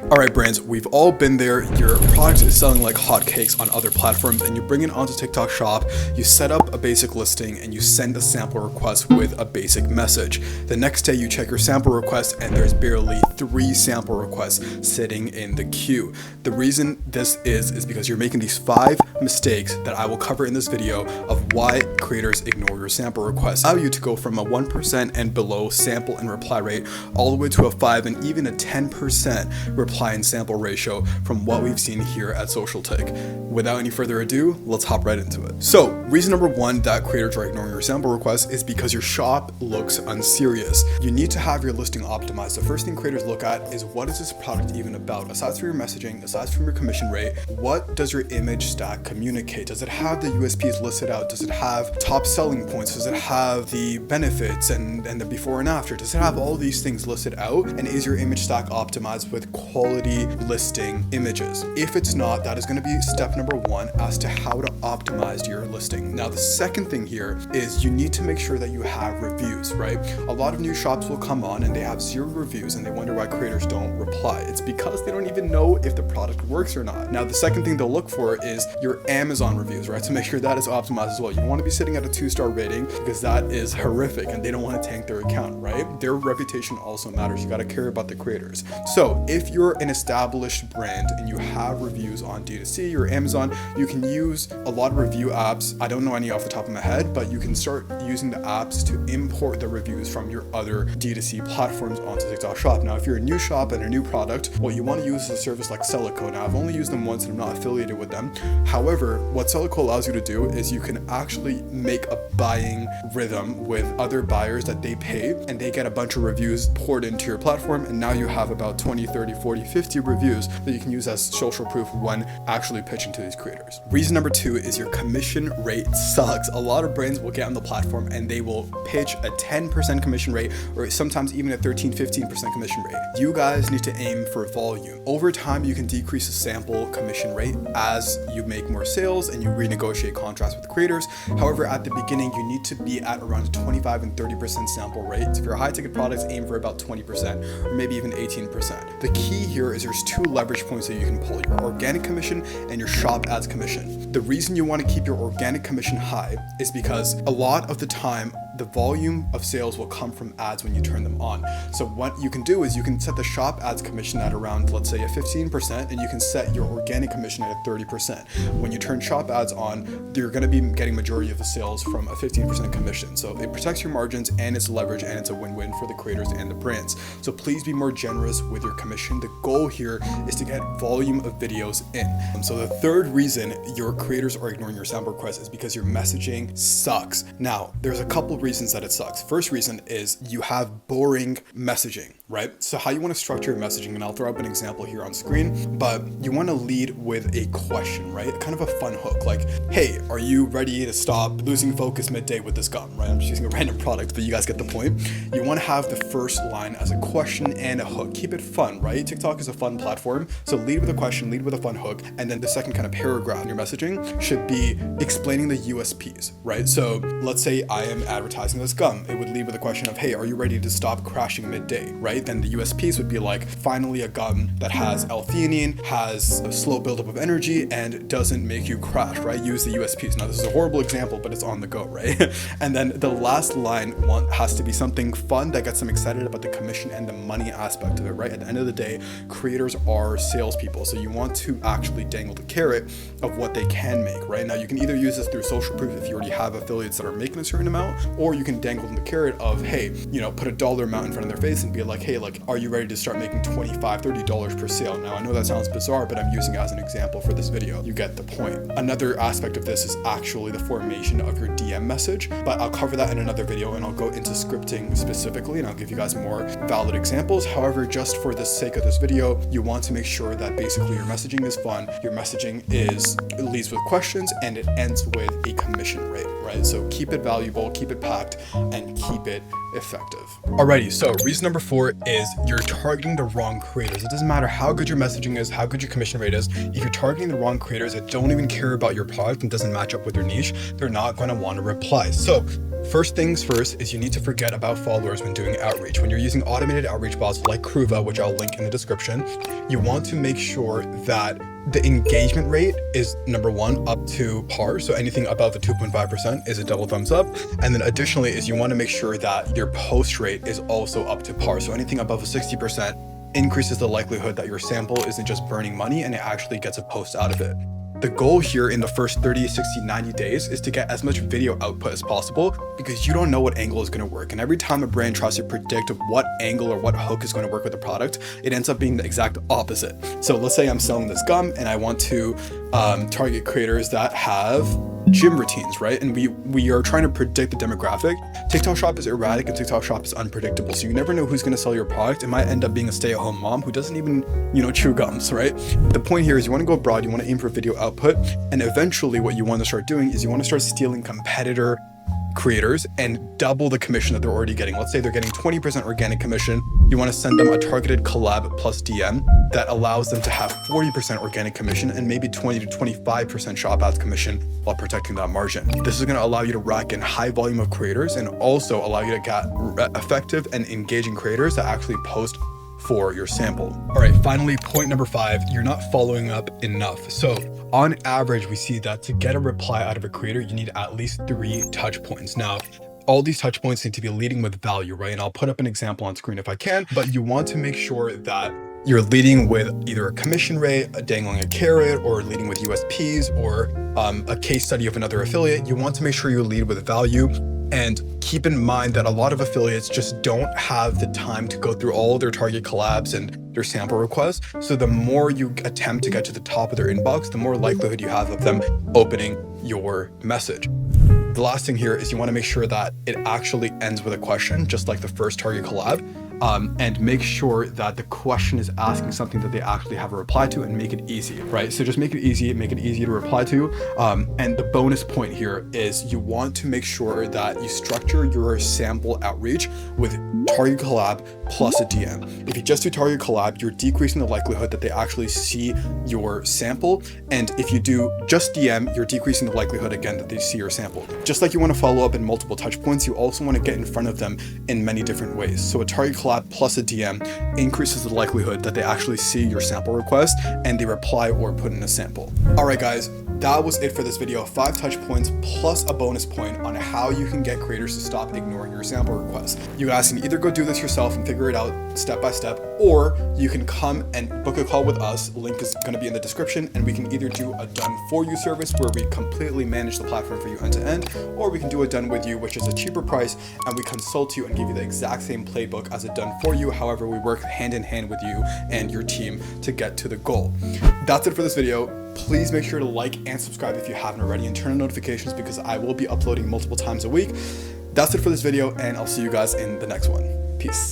Alright brands, we've all been there. Your product is selling like hotcakes on other platforms and you bring it onto TikTok Shop, you set up a basic listing and you send a sample request with a basic message. The next day you check your sample request and there's barely 3 sample requests sitting in the queue. The reason this is because you're making these 5 mistakes that I will cover in this video of why creators ignore your sample requests. Allow you to go from a 1% and below sample and reply rate all the way to a 5 and even a 10% reply and sample ratio from what we've seen here at SocialTik. Without any further ado, let's hop right into it. So reason number 1 that creators are ignoring your sample requests is because your shop looks unserious. You need to have your listing optimized. The first thing creators look at is what is this product even about? Aside from your messaging, aside from your commission rate, what does your image stack communicate? Does it have the USPs listed out? Does it have top selling points? Does it have the benefits and the before and after? Does it have all these things listed out? And is your image stack optimized with quality listing images? If it's not, that is going to be step number 1 as to how to optimize your listing. Now, the second thing here is you need to make sure that you have reviews, right? A lot of new shops will come on and they have 0 reviews and they wonder why creators don't reply. It's because they don't even know if the product works or not. Now, the second thing they'll look for is your Amazon reviews, right? So make sure that is optimized as well. You want to be sitting at a 2-star rating because that is horrific and they don't want to tank their account, right? Their reputation also matters. You got to care about the creators. So if you're an established brand and you have reviews on D2C or Amazon, you can use a lot of review apps. I don't know any off the top of my head, but you can start using the apps to import the reviews from your other D2C platforms onto TikTok Shop. Now, if you're a new shop and a new product, what you want to use is a service like Celico. Now, I've only used them once and I'm not affiliated with them. However, what Celico allows you to do is you can actually make a buying rhythm with other buyers that they pay and they get a bunch of reviews poured into your platform, and now you have about 20, 30, 40, 50 reviews that you can use as social proof when actually pitching to these creators. Reason number 2 is your commission rate sucks. A lot of brands will get on the platform and they will pitch a 10% commission rate or sometimes even a 13, 15% commission rate. You guys need to aim for volume. Over time, you can decrease the sample commission rate as you make more sales and you renegotiate contracts with creators. However, at the beginning, you need to be at around 25 and 30% sample rates. If you're high ticket products, aim for about 20% or maybe even 18%. The key here is there's 2 leverage points that you can pull: your organic commission and your shop ads commission. The reason you want to keep your organic commission high is because a lot of the time, the volume of sales will come from ads when you turn them on. So what you can do is you can set the shop ads commission at around, let's say, a 15%, and you can set your organic commission at a 30%. When you turn shop ads on, you're going to be getting majority of the sales from a 15% commission. So it protects your margins and it's leverage and it's a win-win for the creators and the brands. So please be more generous with your commission. The goal here is to get volume of videos in. So the third reason your creators are ignoring your sample requests is because your messaging sucks. Now, there's a couple reasons that it sucks. First reason is you have boring messaging, right? So how you want to structure your messaging, and I'll throw up an example here on screen, but you want to lead with a question, right? Kind of a fun hook, like, hey, are you ready to stop losing focus midday with this gum, right? I'm just using a random product, but you guys get the point. You want to have the first line as a question and a hook. Keep it fun, right? TikTok is a fun platform. So lead with a question, lead with a fun hook, and then the second kind of paragraph in your messaging should be explaining the USPs, right? So let's say I am advertising this gum. It would lead with a question of, hey, are you ready to stop crashing midday, right? Then the USPs would be like, finally a gum that has L-theanine, has a slow buildup of energy, and doesn't make you crash, right? Use the USPs. Now, this is a horrible example, but it's on the go, right? And then the last line has to be something fun that gets them excited about the commission and the money aspect of it, right? At the end of the day, creators are salespeople, so you want to actually dangle the carrot of what they can make, right? Now, you can either use this through social proof if you already have affiliates that are making a certain amount, or you can dangle them the carrot of, hey, you know, put a dollar amount in front of their face and be like, hey, like, are you ready to start making $25, $30 per sale? Now, I know that sounds bizarre, but I'm using it as an example for this video. You get the point. Another aspect of this is actually the formation of your DM message, but I'll cover that in another video and I'll go into scripting specifically and I'll give you guys more valid examples. However, just for the sake of this video, you want to make sure that basically your messaging is fun, your messaging leads with questions, and it ends with a commission rate, right? So keep it valuable, keep it packed, and keep it effective. Alrighty, so reason number 4 is you're targeting the wrong creators. It doesn't matter how good your messaging is, how good your commission rate is. If you're targeting the wrong creators that don't even care about your product and doesn't match up with your niche, they're not going to want to reply. So First things first is you need to forget about followers when doing outreach. When you're using automated outreach bots like Kruva, which I'll link in the description, you want to make sure that the engagement rate is, number one, up to par. So anything above the 2.5% is a double thumbs up. And then additionally is you want to make sure that your post rate is also up to par. So anything above a 60% increases the likelihood that your sample isn't just burning money and it actually gets a post out of it. The goal here in the first 30, 60, 90 days is to get as much video output as possible, because you don't know what angle is going to work. And every time a brand tries to predict what angle or what hook is going to work with the product, it ends up being the exact opposite. So let's say I'm selling this gum and I want to target creators that have gym routines, right? And we are trying to predict the demographic. TikTok Shop is erratic and TikTok Shop is unpredictable. So you never know who's going to sell your product. It might end up being a stay-at-home mom who doesn't even, chew gums, right? The point here is you want to go broad, you want to aim for video output, and eventually what you want to start doing is you want to start stealing competitor creators and double the commission that they're already getting. Let's say they're getting 20% organic commission. You want to send them a targeted collab plus DM that allows them to have 40% organic commission and maybe 20 to 25% shop ads commission while protecting that margin. This is going to allow you to rack in high volume of creators and also allow you to get effective and engaging creators that actually post for your sample. All right, finally, point number 5, you're not following up enough. So on average, we see that to get a reply out of a creator, you need at least 3 touch points. Now, all these touch points need to be leading with value, right? And I'll put up an example on screen if I can, but you want to make sure that you're leading with either a commission rate, a dangling a carrot, or leading with USPs, or a case study of another affiliate. You want to make sure you lead with value. And keep in mind that a lot of affiliates just don't have the time to go through all their target collabs and their sample requests. So the more you attempt to get to the top of their inbox, the more likelihood you have of them opening your message. The last thing here is you want to make sure that it actually ends with a question, just like the first target collab. And make sure that the question is asking something that they actually have a reply to, and make it easy, right? So just make it easy to reply to. And the bonus point here is you want to make sure that you structure your sample outreach with target collab plus a DM. If you just do target collab, you're decreasing the likelihood that they actually see your sample. And if you do just DM, you're decreasing the likelihood again that they see your sample. Just like you want to follow up in multiple touch points, you also want to get in front of them in many different ways. So a target collab plus a DM increases the likelihood that they actually see your sample request and they reply or put in a sample. All right, guys, that was it for this video. 5 touch points plus a bonus point on how you can get creators to stop ignoring your sample requests. You guys can either go do this yourself and figure it out step by step, or you can come and book a call with us. Link is going to be in the description, and we can either do a done for you service where we completely manage the platform for you end to end, or we can do a done with you, which is a cheaper price, and we consult you and give you the exact same playbook as a done for you. However, we work hand in hand with you and your team to get to the goal. That's it for this video. Please make sure to like and subscribe if you haven't already, and turn on notifications because I will be uploading multiple times a week. That's it for this video, and I'll see you guys in the next one. Peace.